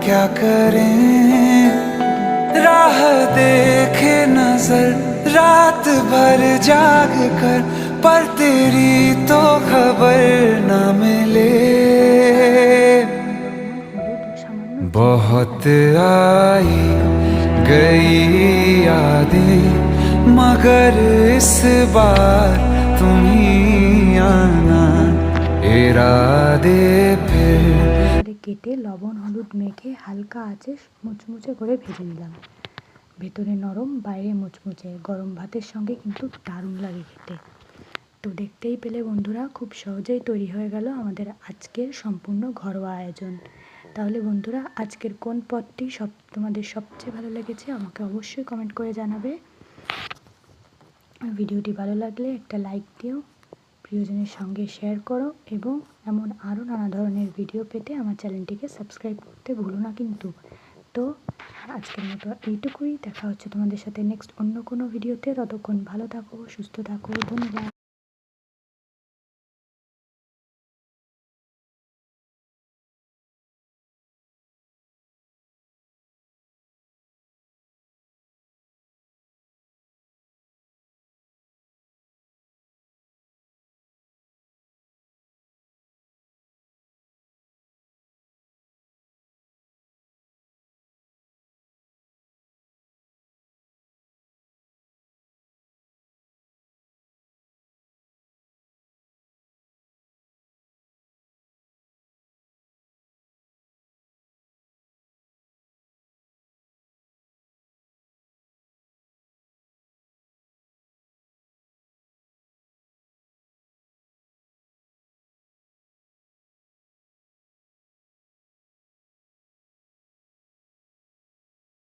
क्या करें, राह देखे नजर रात भर जाग कर, पर तेरी तो खबर न मिले। बहुत आई गई यादें, मगर इस बार तुम ही आना, इरादे फिर। কেটে লবণ হলুদ মেখে হালকা আঁচে মুচমুচে করে ভেজে নিলাম। ভেতরে নরম বাইরে মুচমুচে, গরম ভাতের সঙ্গে কিন্তু দারুণ লাগে খেতে। তো দেখতেই পেলে বন্ধুরা, খুব সহজেই তৈরি হয়ে গেল আমাদের আজকের সম্পূর্ণ ঘরোয়া আয়োজন। তাহলে বন্ধুরা, আজকের কোন পদটি তোমাদের সবচেয়ে ভালো লেগেছে আমাকে অবশ্যই কমেন্ট করে জানাবে। ভিডিওটি ভালো লাগলে একটা লাইক দিও, প্রিয়জনের সঙ্গে শেয়ার করো, এবং এমন আরও নানা ধরনের ভিডিও পেতে আমার চ্যানেলটিকে সাবস্ক্রাইব করতে ভুলো না কিন্তু। তো আজকের মতো এইটুকুই, দেখা হচ্ছে তোমাদের সাথে নেক্সট অন্য কোনো ভিডিওতে। ততক্ষণ ভালো থাকো, সুস্থ থাকো, ধন্যবাদ।